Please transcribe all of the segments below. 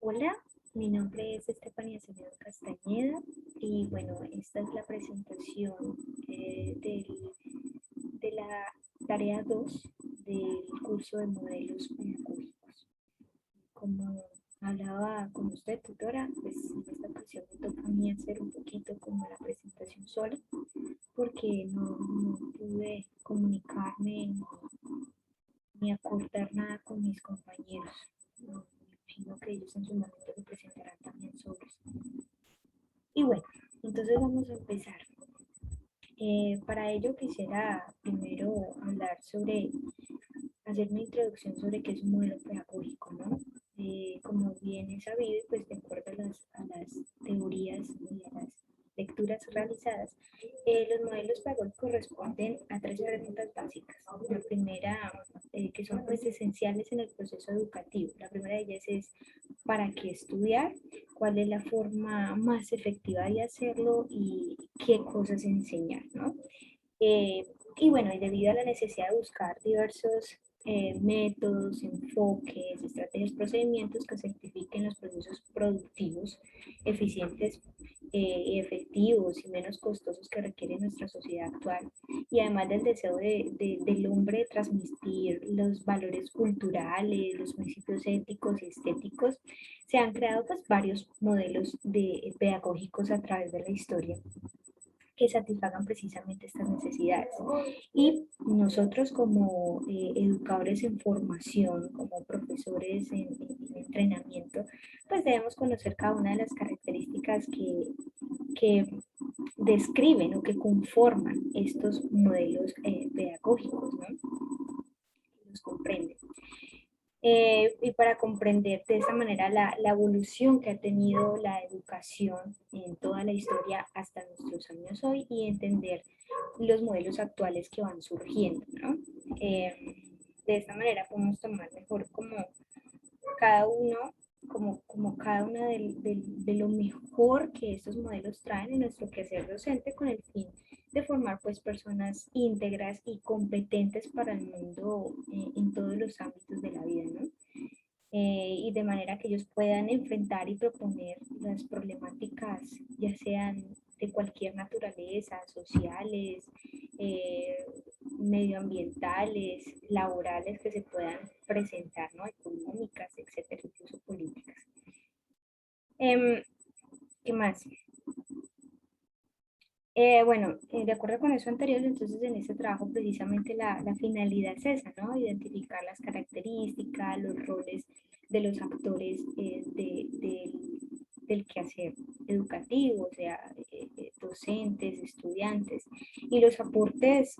Hola, mi nombre es Estefanía Acevedo Castañeda y bueno, esta es la presentación de la tarea 2 del curso de modelos pedagógicos. Como hablaba con usted, tutora, pues en esta ocasión me toca a mí hacer un poquito como la presentación sola porque no pude comunicarme ni acordar nada con mis compañeros. Me imagino que ellos en su momento lo presentarán también solos. Y bueno, entonces vamos a empezar. Para ello quisiera primero hablar sobre, hacer una introducción sobre qué es un modelo pedagógico, ¿no? Como bien es sabido, pues de acuerdo a las teorías y a las lecturas realizadas, los modelos pedagógicos responden a tres preguntas básicas. La primera, que son pues esenciales en el proceso educativo. La primera de ellas es ¿para qué estudiar? ¿Cuál es la forma más efectiva de hacerlo? Y qué cosas enseñar, ¿no? Eh, y bueno, y debido a la necesidad de buscar diversos métodos, enfoques, estrategias, procedimientos que certifiquen los procesos productivos, eficientes y efectivos y menos costosos que requiere nuestra sociedad actual. Y además del deseo del hombre de transmitir los valores culturales, los principios éticos y estéticos, se han creado pues varios modelos pedagógicos a través de la historia que satisfagan precisamente estas necesidades. Y nosotros como educadores en formación, como profesores en entrenamiento, pues debemos conocer cada una de las características que describen o que conforman estos modelos pedagógicos, ¿no? Los comprenden. Y para comprender de esa manera la evolución que ha tenido la educación en toda la historia hasta nuestros años hoy y entender los modelos actuales que van surgiendo, ¿no? De esta manera podemos tomar mejor como cada uno, como cada una de lo mejor que estos modelos traen en nuestro quehacer docente con el fin de formar pues personas íntegras y competentes para el mundo en todos los ámbitos de la vida, ¿no? Y de manera que ellos puedan enfrentar y proponer las problemáticas, ya sean de cualquier naturaleza, sociales, eh, medioambientales, laborales que se puedan presentar, ¿no? Económicas, etcétera, incluso políticas. ¿Qué más? Bueno, de acuerdo con eso anterior, entonces en este trabajo precisamente la finalidad es esa, ¿no? Identificar las características, los roles de los actores del quehacer educativo, o sea, docentes, estudiantes, y los aportes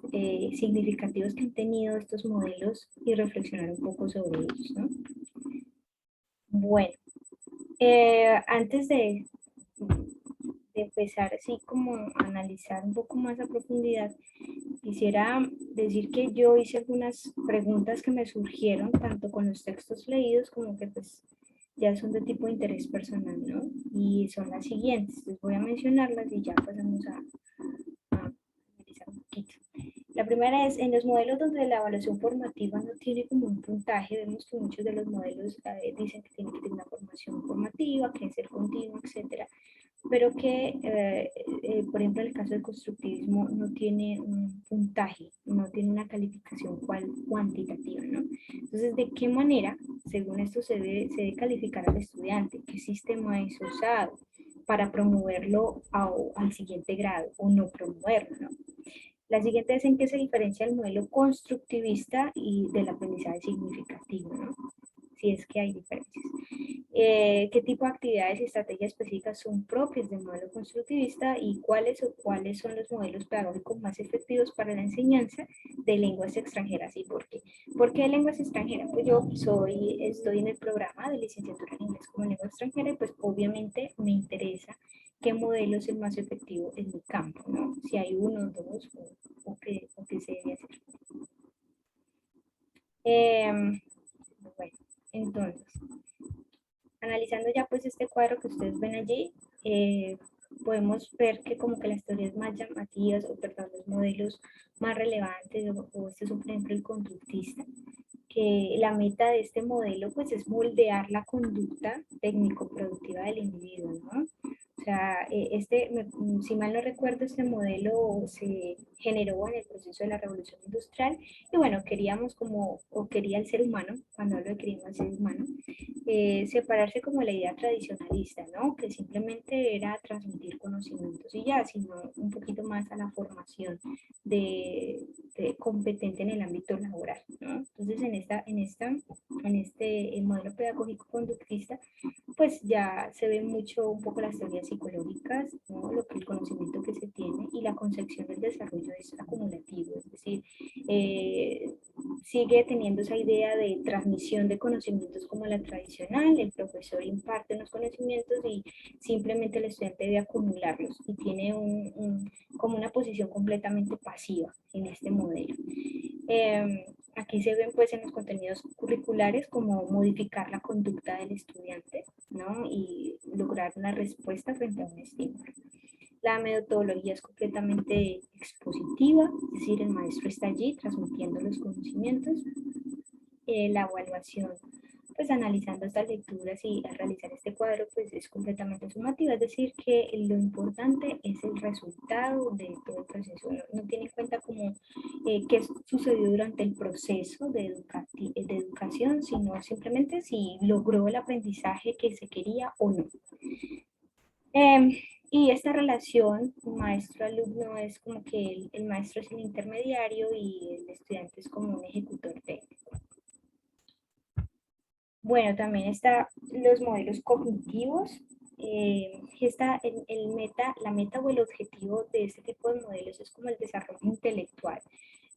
significativos que han tenido estos modelos y reflexionar un poco sobre ellos, ¿no? Bueno, antes de empezar así como a analizar un poco más a profundidad, quisiera decir que yo hice algunas preguntas que me surgieron tanto con los textos leídos como que pues ya son de tipo de interés personal, ¿no? Y son las siguientes, les voy a mencionarlas y ya pasamos a analizar un poquito. La primera es, en los modelos donde la evaluación formativa no tiene como un puntaje, vemos que muchos de los modelos dicen que tiene que tener una formación formativa, que es el continuo, etcétera, pero que, por ejemplo, en el caso del constructivismo no tiene un puntaje, no tiene una calificación cuantitativa, ¿no? Entonces, ¿de qué manera, según esto, se debe calificar al estudiante? ¿Qué sistema es usado para promoverlo al siguiente grado o no promoverlo, ¿no? La siguiente es en qué se diferencia el modelo constructivista y del aprendizaje significativo, ¿no? Si es que hay diferencias. ¿Qué tipo de actividades y estrategias específicas son propias del modelo constructivista y cuáles son los modelos pedagógicos más efectivos para la enseñanza de lenguas extranjeras y por qué? ¿Por qué lenguas extranjeras? Pues yo estoy en el programa de licenciatura en inglés como lengua extranjera y pues obviamente me interesa qué modelo es el más efectivo en mi campo, ¿no? Si hay uno, dos o qué se debe hacer. Bueno, entonces, analizando ya pues este cuadro que ustedes ven allí, podemos ver que como que las teorías más llamativas, o perdón, los modelos más relevantes, o este es por ejemplo el conductista, que la meta de este modelo pues es moldear la conducta técnico-productiva del individuo, ¿no? O sea, si mal no recuerdo, este modelo se generó en el proceso de la revolución industrial y bueno, queríamos como, o quería el ser humano, cuando hablo de queríamos el ser humano, separarse como la idea tradicionalista, ¿no? Que simplemente era transmitir conocimientos y ya, sino un poquito más a la formación de competente en el ámbito laboral, ¿no? Entonces, en este modelo pedagógico conductista, pues ya se ve mucho un poco las teorías psicológicas, ¿no? Lo que el conocimiento que se tiene y la concepción del desarrollo es acumulativo, es decir, eh, sigue teniendo esa idea de transmisión de conocimientos como la tradicional, el profesor imparte los conocimientos y simplemente el estudiante debe acumularlos y tiene como una posición completamente pasiva en este modelo. Aquí se ven pues en los contenidos curriculares como modificar la conducta del estudiante, ¿no? Y lograr una respuesta frente a un estímulo. La metodología es completamente expositiva, es decir, el maestro está allí transmitiendo los conocimientos. La evaluación, pues analizando estas lecturas y al realizar este cuadro, pues es completamente sumativa, es decir, que lo importante es el resultado de todo el proceso, no tiene en cuenta como qué sucedió durante el proceso de educación, sino simplemente si logró el aprendizaje que se quería o no. Y esta relación maestro-alumno es como que el maestro es el intermediario y el estudiante es como un ejecutor técnico. Bueno, también está los modelos cognitivos. La meta o el objetivo de este tipo de modelos es como el desarrollo intelectual,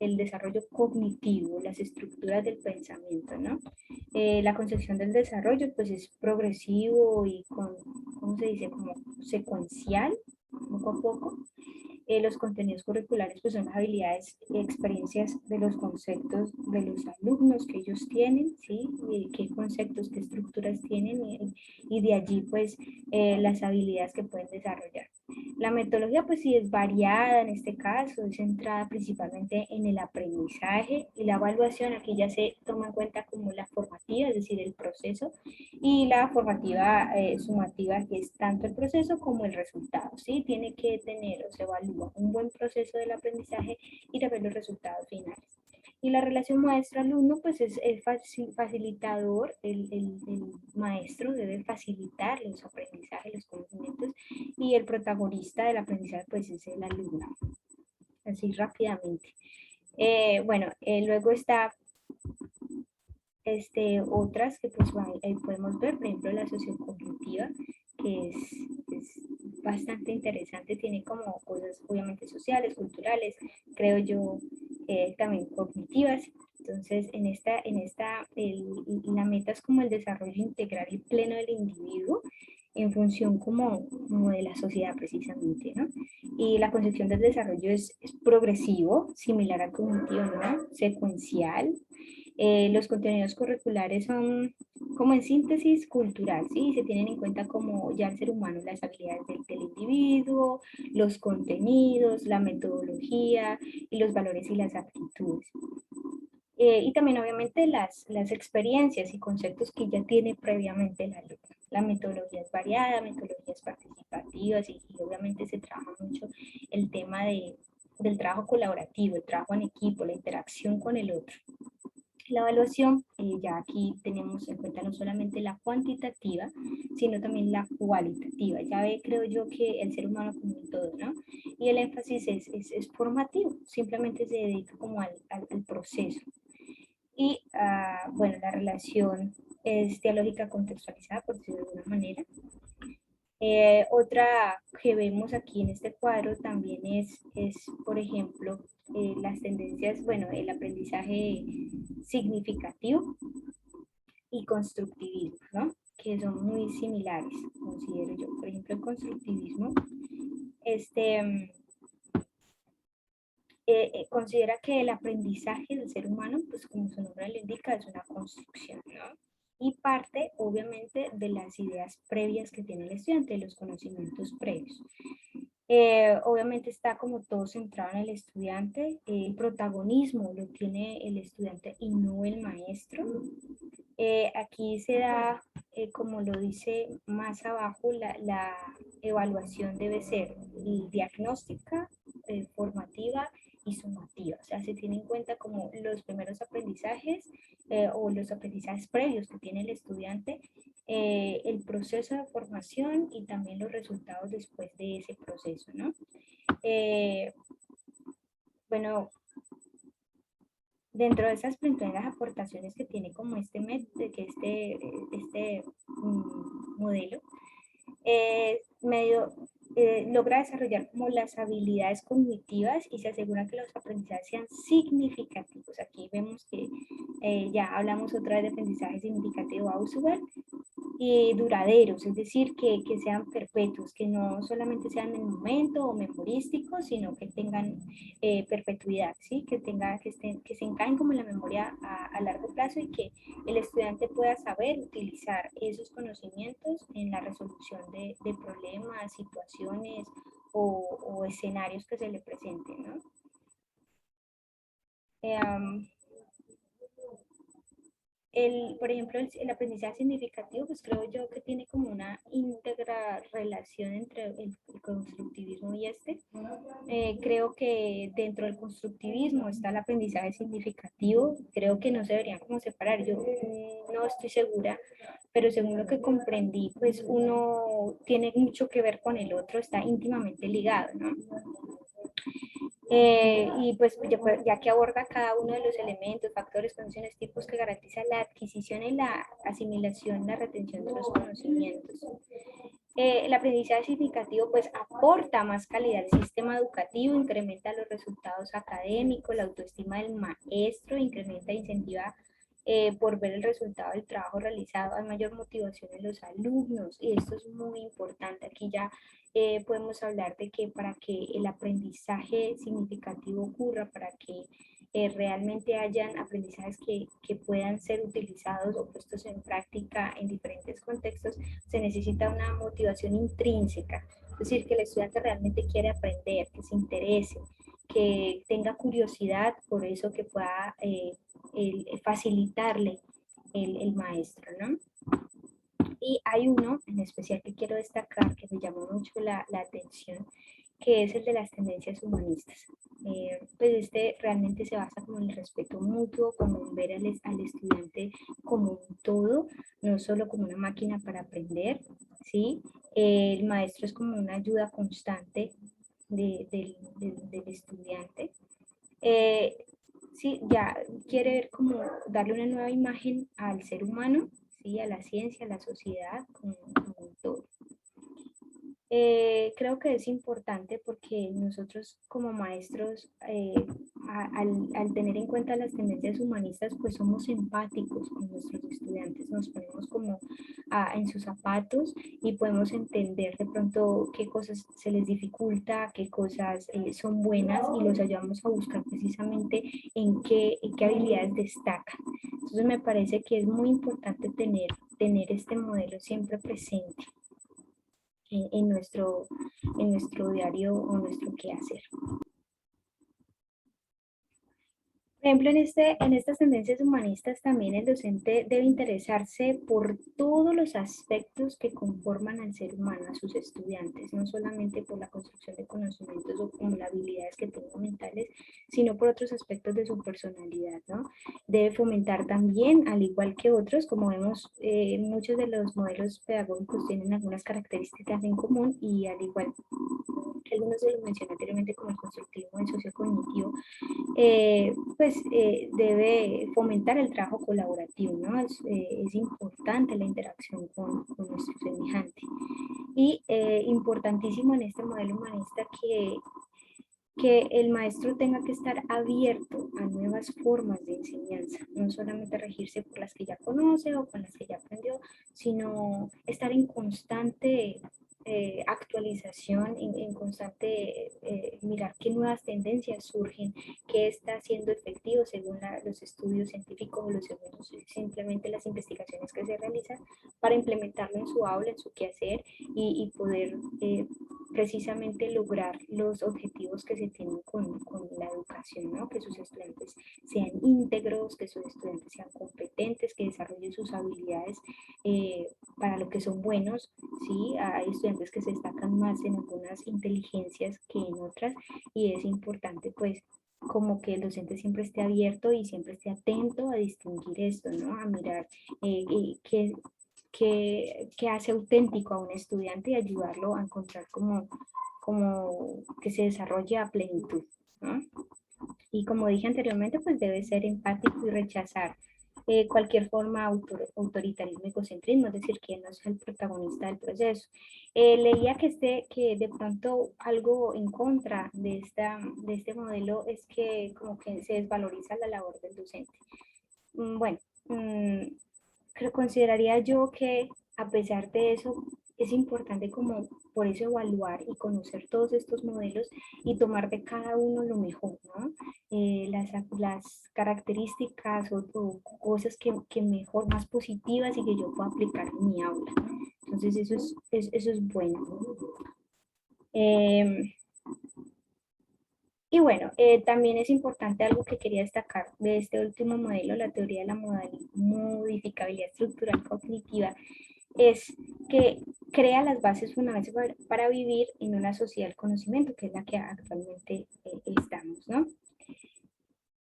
el desarrollo cognitivo, las estructuras del pensamiento, ¿no? La concepción del desarrollo pues es progresivo y ¿cómo se dice? Como secuencial, poco a poco. Los contenidos curriculares pues son las habilidades y experiencias de los conceptos de los alumnos que ellos tienen, ¿sí? Qué conceptos, qué estructuras tienen y de allí pues las habilidades que pueden desarrollar. La metodología pues sí es variada en este caso, es centrada principalmente en el aprendizaje y la evaluación. Aquí ya se toma en cuenta como la formativa, es decir, el proceso, y la formativa sumativa, que es tanto el proceso como el resultado, ¿sí? Tiene que tener o se evalúa un buen proceso del aprendizaje y también los resultados finales. Y la relación maestro-alumno, pues es el facilitador, el maestro debe facilitar los aprendizajes, los conocimientos, y el protagonista del aprendizaje, pues es el alumno. Así rápidamente. Luego está otras que pues podemos ver, por ejemplo, la sociocognitiva, que es bastante interesante, tiene como cosas obviamente sociales, culturales, creo yo, también cognitivas. Entonces, la meta es como el desarrollo integral y pleno del individuo en función como de la sociedad precisamente, ¿no? Y la concepción del desarrollo es progresivo, similar al cognitivo, ¿no? Secuencial. Los contenidos curriculares son como en síntesis cultural, ¿sí? Se tienen en cuenta como ya el ser humano, las habilidades del individuo, los contenidos, la metodología y los valores y las actitudes. Y también obviamente las experiencias y conceptos que ya tiene previamente el alumno. La metodología es variada, metodologías participativas y obviamente se trabaja mucho el tema del trabajo colaborativo, el trabajo en equipo, la interacción con el otro. La evaluación, ya aquí tenemos en cuenta no solamente la cuantitativa, sino también la cualitativa. Ya ve, creo yo, que el ser humano como un todo, ¿no? Y el énfasis es formativo, simplemente se dedica como al proceso. Y, bueno, la relación es dialógica contextualizada, por decirlo de alguna manera. Otra que vemos aquí en este cuadro también por ejemplo, las tendencias, bueno, el aprendizaje significativo y constructivismo, ¿no? Que son muy similares, considero yo. Por ejemplo, el constructivismo considera que el aprendizaje del ser humano, pues como su nombre lo indica, es una construcción, ¿no? Y parte, obviamente, de las ideas previas que tiene el estudiante, de los conocimientos previos. Obviamente está como todo centrado en el estudiante, el protagonismo lo tiene el estudiante y no el maestro. Aquí se da, como lo dice más abajo, la evaluación debe ser diagnóstica, formativa y sumativa. O sea, se tiene en cuenta como los primeros aprendizajes o los aprendizajes previos que tiene el estudiante, el proceso de formación y también los resultados después de ese proceso, ¿no? Eh, bueno, dentro de esas primeras aportaciones que tiene como este modelo, medio logra desarrollar como las habilidades cognitivas y se asegura que los aprendizajes sean significativos. Aquí vemos que ya hablamos otra vez de aprendizaje significativo Ausubel, duraderos, es decir, que sean perpetuos, que no solamente sean en el momento o memorísticos, sino que tengan perpetuidad, ¿sí? Que se encajen como en la memoria a largo plazo y que el estudiante pueda saber utilizar esos conocimientos en la resolución de problemas, situaciones o escenarios que se le presenten, ¿no? Um, por ejemplo, el aprendizaje significativo, pues creo yo que tiene como una íntegra relación entre el constructivismo y este. Creo que dentro del constructivismo está el aprendizaje significativo. Creo que no se deberían como separar. Yo no estoy segura, pero según lo que comprendí, pues uno tiene mucho que ver con el otro, está íntimamente ligado, ¿no? Y pues ya que aborda cada uno de los elementos, factores, condiciones, tipos que garantizan la adquisición y la asimilación, la retención de los conocimientos. El aprendizaje significativo pues aporta más calidad al sistema educativo, incrementa los resultados académicos, la autoestima del maestro, incrementa e incentiva por ver el resultado del trabajo realizado, hay mayor motivación en los alumnos y esto es muy importante. Aquí ya podemos hablar de que para que el aprendizaje significativo ocurra, para que realmente hayan aprendizajes que puedan ser utilizados o puestos en práctica en diferentes contextos, se necesita una motivación intrínseca, es decir, que el estudiante realmente quiere aprender, que se interese, que tenga curiosidad por eso que pueda facilitarle el maestro, ¿no? Y hay uno en especial que quiero destacar que me llamó mucho la atención, que es el de las tendencias humanistas. Pues este realmente se basa como en el respeto mutuo, como en ver al estudiante como un todo, no solo como una máquina para aprender, ¿sí? El maestro es como una ayuda constante del estudiante. Eh, sí, ya quiere ver como darle una nueva imagen al ser humano, ¿sí? A la ciencia, a la sociedad, como un todo. Creo que es importante porque nosotros como maestros, al tener en cuenta las tendencias humanistas, pues somos empáticos con nuestros estudiantes, nos ponemos como en sus zapatos y podemos entender de pronto qué cosas se les dificulta, qué cosas son buenas y los ayudamos a buscar precisamente en qué habilidades destacan. Entonces me parece que es muy importante tener este modelo siempre presente en nuestro diario o nuestro quehacer. Por ejemplo, en estas tendencias humanistas también el docente debe interesarse por todos los aspectos que conforman al ser humano, a sus estudiantes, no solamente por la construcción de conocimientos o como las habilidades que tengan mentales, sino por otros aspectos de su personalidad, ¿no? Debe fomentar también, al igual que otros, como vemos, muchos de los modelos pedagógicos tienen algunas características en común y al igual que algunos se los mencioné anteriormente como el constructivismo y el sociocognitivo, debe fomentar el trabajo colaborativo, ¿no? Es importante la interacción con nuestro semejante. Y importantísimo en este modelo humanista que el maestro tenga que estar abierto a nuevas formas de enseñanza, no solamente regirse por las que ya conoce o con las que ya aprendió, sino estar en constante actualización, en constante mirar qué nuevas tendencias surgen, qué está siendo efectivo según los estudios científicos o simplemente las investigaciones que se realizan para implementarlo en su aula, en su quehacer y poder precisamente lograr los objetivos que se tienen con la educación, ¿no? Que sus estudiantes sean íntegros, que sus estudiantes sean competentes, que desarrollen sus habilidades para lo que son buenos, ¿sí? Hay estudiantes que se destacan más en algunas inteligencias que en otras, y es importante pues como que el docente siempre esté abierto y siempre esté atento a distinguir esto, ¿no? A mirar qué hace auténtico a un estudiante y ayudarlo a encontrar como que se desarrolle a plenitud, ¿no? Y como dije anteriormente, pues debe ser empático y rechazar cualquier forma autoritarismo y egocentrismo, es decir, que no sea el protagonista del proceso. Leía que de pronto algo en contra de este modelo es que como que se desvaloriza la labor del docente. Bueno, consideraría yo que a pesar de eso es importante como por eso evaluar y conocer todos estos modelos y tomar de cada uno lo mejor, ¿no? Las características o cosas que mejor, más positivas y que yo pueda aplicar en mi aula. Entonces eso es bueno. Y bueno, también es importante algo que quería destacar de este último modelo, la teoría de la modificabilidad estructural cognitiva, es que crea las bases fundamentales para vivir en una sociedad del conocimiento, que es la que actualmente estamos, ¿no?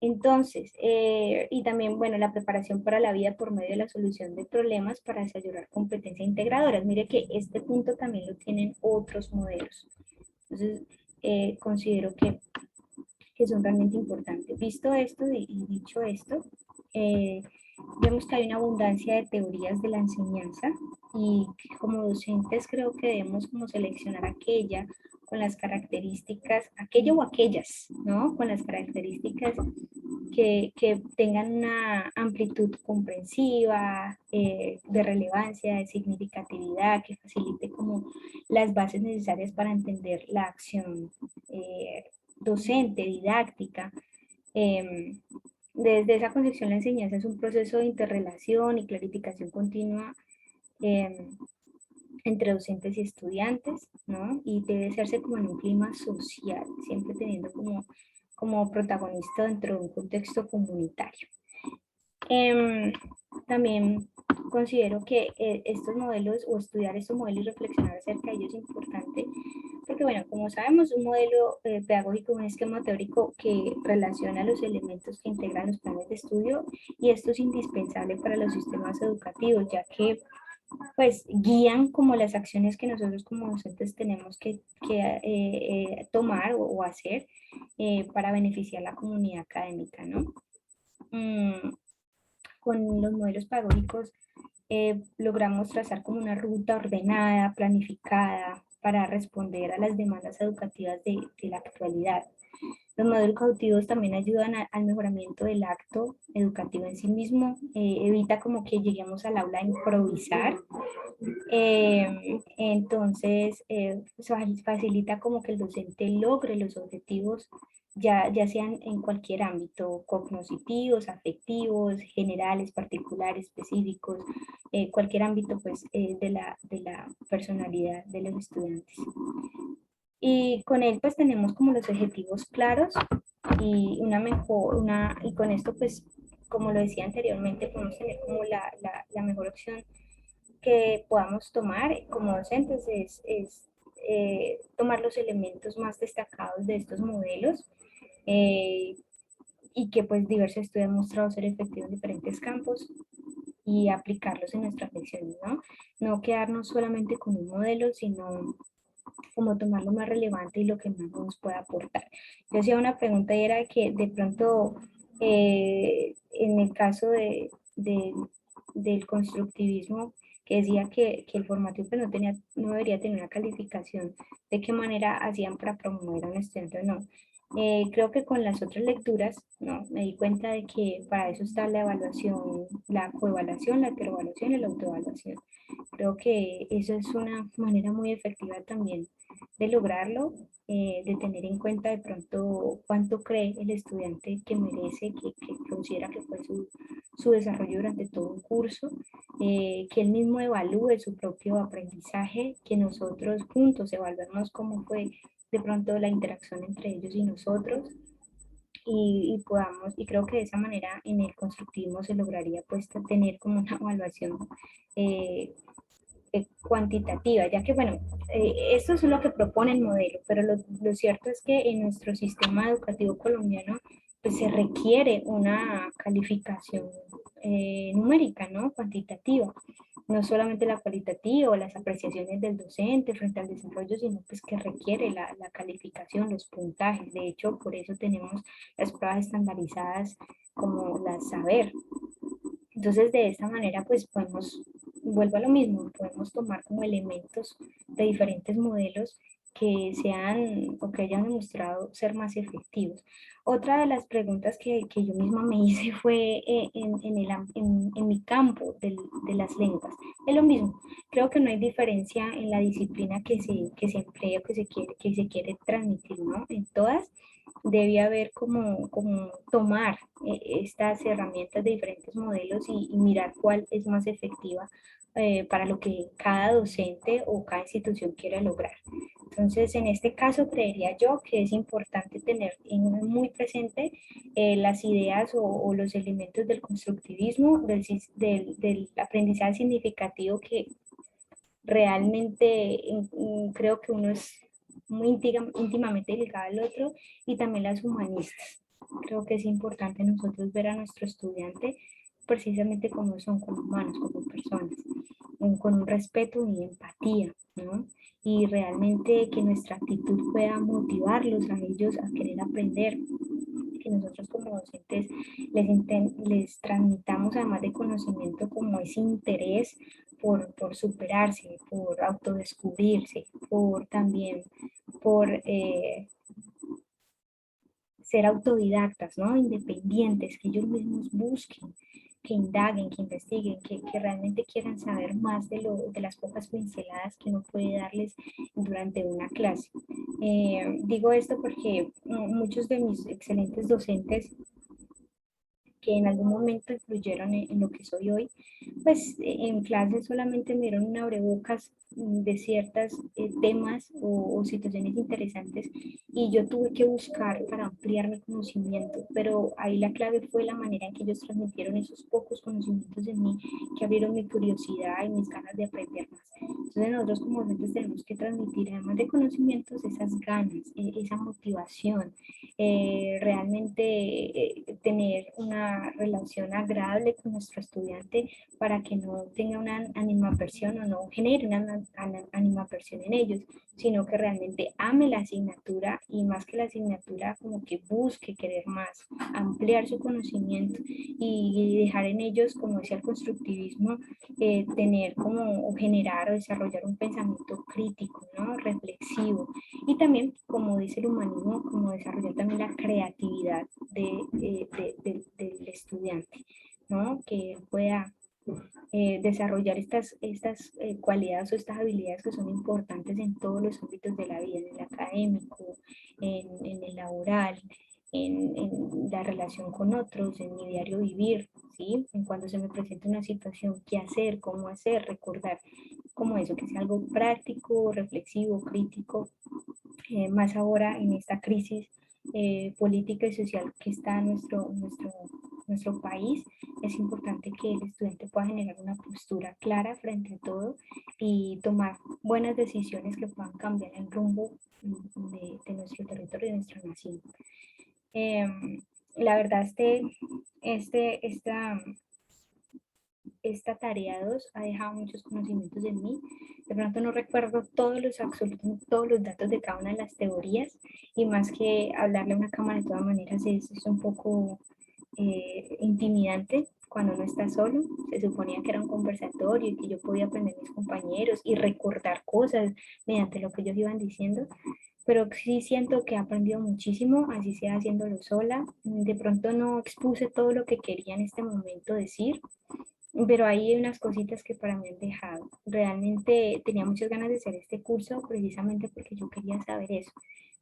Entonces, y también, bueno, la preparación para la vida por medio de la solución de problemas para desarrollar competencias integradoras. Mire que este punto también lo tienen otros modelos. Entonces, considero que son realmente importantes. Visto esto y dicho esto, vemos que hay una abundancia de teorías de la enseñanza y como docentes creo que debemos como seleccionar aquella con las características, aquello o aquellas, ¿no? Con las características que tengan una amplitud comprensiva, de relevancia, de significatividad, que facilite como las bases necesarias para entender la acción docente, didáctica. Desde esa concepción la enseñanza es un proceso de interrelación y clarificación continua entre docentes y estudiantes, ¿no? Y debe hacerse como en un clima social, siempre teniendo como protagonista dentro de un contexto comunitario. También considero que estos modelos o estudiar estos modelos y reflexionar acerca de ellos es importante porque, bueno, como sabemos, un modelo pedagógico es un esquema teórico que relaciona los elementos que integran los planes de estudio y esto es indispensable para los sistemas educativos, ya que pues guían como las acciones que nosotros como docentes tenemos que tomar o hacer para beneficiar a la comunidad académica, ¿no? Con los modelos pedagógicos logramos trazar como una ruta ordenada, planificada, para responder a las demandas educativas de la actualidad. Los modelos educativos también ayudan al mejoramiento del acto educativo en sí mismo, evita como que lleguemos al aula a improvisar, entonces facilita como que el docente logre los objetivos ya sean en cualquier ámbito, cognitivos, afectivos, generales, particulares, específicos, cualquier ámbito pues de la personalidad de los estudiantes. Y con él pues tenemos como los objetivos claros y y con esto pues como lo decía anteriormente podemos tener como la mejor opción que podamos tomar como docentes es tomar los elementos más destacados de estos modelos eh, y que pues diversos estudios han mostrado ser efectivos en diferentes campos y aplicarlos en nuestras lecciones, ¿no? No quedarnos solamente con un modelo, sino como tomar lo más relevante y lo que más nos pueda aportar. Yo hacía una pregunta y era que de pronto en el caso del constructivismo, que decía que el formativo pues, no debería tener una calificación, ¿de qué manera hacían para promover a un estudiante o no? Creo que con las otras lecturas, ¿no? Me di cuenta de que para eso está la evaluación, la coevaluación, la heteroevaluación y la autoevaluación. Creo que eso es una manera muy efectiva también de lograrlo, de tener en cuenta de pronto cuánto cree el estudiante que merece, que considera que fue su desarrollo durante todo un curso que él mismo evalúe su propio aprendizaje, que nosotros juntos evaluemos cómo fue de pronto la interacción entre ellos y nosotros, y podamos, y creo que de esa manera en el constructivismo se lograría pues tener como una evaluación eh, cuantitativa, ya que bueno, esto es lo que propone el modelo, pero lo cierto es que en nuestro sistema educativo colombiano pues se requiere una calificación numérica, ¿no? Cuantitativa, no solamente la cualitativa o las apreciaciones del docente frente al desarrollo, sino pues que requiere la calificación, los puntajes. De hecho, por eso tenemos las pruebas estandarizadas como las saber. Entonces, de esta manera, pues podemos, vuelvo a lo mismo, podemos tomar como elementos de diferentes modelos que sean o que hayan demostrado ser más efectivos. Otra de las preguntas que yo misma me hice fue en mi campo de las lenguas. Es lo mismo, creo que no hay diferencia en la disciplina que se emplea, que se quiere transmitir, ¿no? En todas debe haber como tomar estas herramientas de diferentes modelos y mirar cuál es más efectiva para lo que cada docente o cada institución quiere lograr. Entonces, en este caso, creería yo que es importante tener muy presente las ideas o los elementos del constructivismo, del aprendizaje significativo que realmente creo que uno es muy íntimamente ligado al otro, y también las humanistas. Creo que es importante nosotros ver a nuestro estudiante precisamente como son, como humanos, como personas, con un respeto y empatía, ¿no? Y realmente que nuestra actitud pueda motivarlos a ellos a querer aprender, que nosotros como docentes les transmitamos además de conocimiento como ese interés por superarse, por autodescubrirse, por también por ser autodidactas, ¿no? Independientes, que ellos mismos busquen, que indaguen, que investiguen, que realmente quieran saber más de las pocas pinceladas que uno puede darles durante una clase. Digo esto porque muchos de mis excelentes docentes que en algún momento influyeron en lo que soy hoy, pues en clase solamente me dieron un abrebocas de ciertos temas o situaciones interesantes, y yo tuve que buscar para ampliar mi conocimiento, pero ahí la clave fue la manera en que ellos transmitieron esos pocos conocimientos de mí, que abrieron mi curiosidad y mis ganas de aprender más. Entonces nosotros como docentes tenemos que transmitir, además de conocimientos, esas ganas, esa motivación, realmente tener una relación agradable con nuestro estudiante para que no tenga una animadversión o no genere una animadversión en ellos, sino que realmente ame la asignatura, y más que la asignatura como que busque querer más, ampliar su conocimiento y dejar en ellos, como decía el constructivismo, tener como o generar o desarrollar un pensamiento crítico, ¿no? Reflexivo, y también, como dice el humanismo, como desarrollar también la creatividad del estudiante, ¿no? Que pueda desarrollar estas cualidades o estas habilidades que son importantes en todos los ámbitos de la vida, en el académico, en el laboral, en la relación con otros, en mi diario vivir, ¿sí? En cuando se me presenta una situación, qué hacer, cómo hacer, recordar como eso, que sea algo práctico, reflexivo, crítico, más ahora en esta crisis política y social que está en nuestro país. Es importante que el estudiante pueda generar una postura clara frente a todo y tomar buenas decisiones que puedan cambiar el rumbo de nuestro territorio y de nuestra nación. Eh, la verdad, esta, esta tarea 2 ha dejado muchos conocimientos en mí. De pronto no recuerdo absolutamente todos los datos de cada una de las teorías, y más que hablarle a una cámara de todas maneras es un poco intimidante cuando uno está solo. Se suponía que era un conversatorio y que yo podía aprender a mis compañeros y recordar cosas mediante lo que ellos iban diciendo, pero sí siento que he aprendido muchísimo, así sea haciéndolo sola. De pronto no expuse todo lo que quería en este momento decir, pero hay unas cositas que para mí han dejado. Realmente tenía muchas ganas de hacer este curso precisamente porque yo quería saber eso.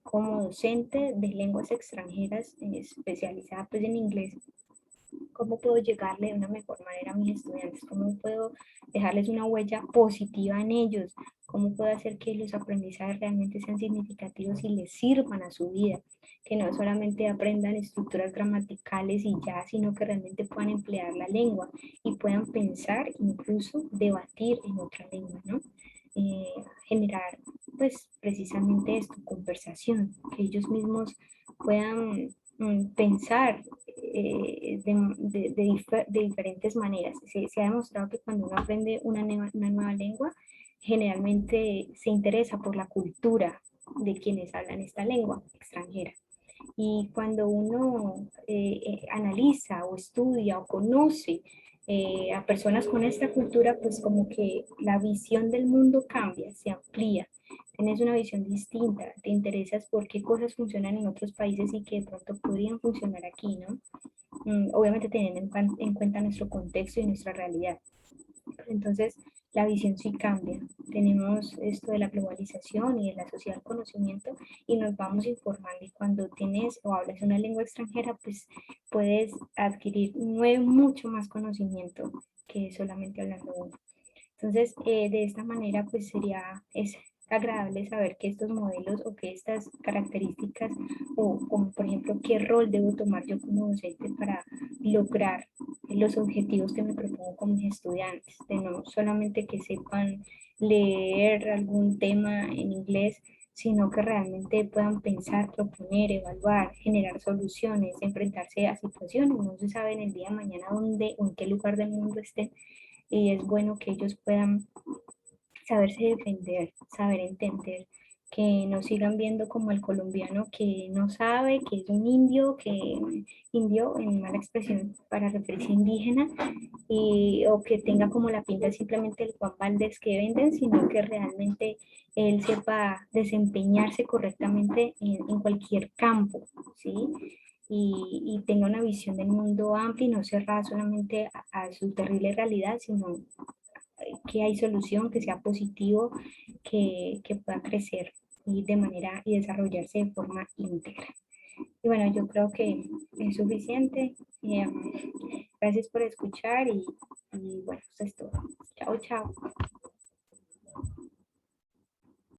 Como docente de lenguas extranjeras, especializada pues en inglés, cómo puedo llegarle de una mejor manera a mis estudiantes, cómo puedo dejarles una huella positiva en ellos, cómo puedo hacer que los aprendizajes realmente sean significativos y les sirvan a su vida, que no solamente aprendan estructuras gramaticales y ya, sino que realmente puedan emplear la lengua y puedan pensar, incluso debatir en otra lengua, ¿no? Generar pues precisamente esto, conversación, que ellos mismos puedan pensar de diferentes maneras. Se ha demostrado que cuando uno aprende una nueva lengua, generalmente se interesa por la cultura de quienes hablan esta lengua extranjera. Y cuando uno analiza o estudia o conoce a personas con esta cultura, pues como que la visión del mundo cambia, se amplía. Tienes una visión distinta, te interesas por qué cosas funcionan en otros países y que de pronto podrían funcionar aquí, ¿no? Obviamente teniendo en cuenta nuestro contexto y nuestra realidad. Entonces, la visión sí cambia. Tenemos esto de la globalización y de la sociedad del conocimiento y nos vamos informando. Y cuando tienes o hablas una lengua extranjera, pues puedes adquirir mucho más conocimiento que solamente hablando uno. Entonces, de esta manera, pues es agradable saber que estos modelos o que estas características, o como por ejemplo, qué rol debo tomar yo como docente para lograr los objetivos que me propongo con mis estudiantes, de no solamente que sepan leer algún tema en inglés, sino que realmente puedan pensar, proponer, evaluar, generar soluciones, enfrentarse a situaciones. No se sabe en el día de mañana dónde o en qué lugar del mundo estén y es bueno que ellos puedan saberse defender, saber entender, que no sigan viendo como el colombiano que no sabe, que es un indio, que indio en mala expresión para referirse a indígena, o que tenga como la pinta simplemente el Juan Valdés que venden, sino que realmente él sepa desempeñarse correctamente en cualquier campo, ¿sí? Y tenga una visión del mundo amplia y no cerrada solamente a su terrible realidad, sino que hay solución, que sea positivo, que pueda crecer y de manera y desarrollarse de forma íntegra. Y bueno, yo creo que es suficiente. Gracias por escuchar y bueno, eso es todo. Chao, chao.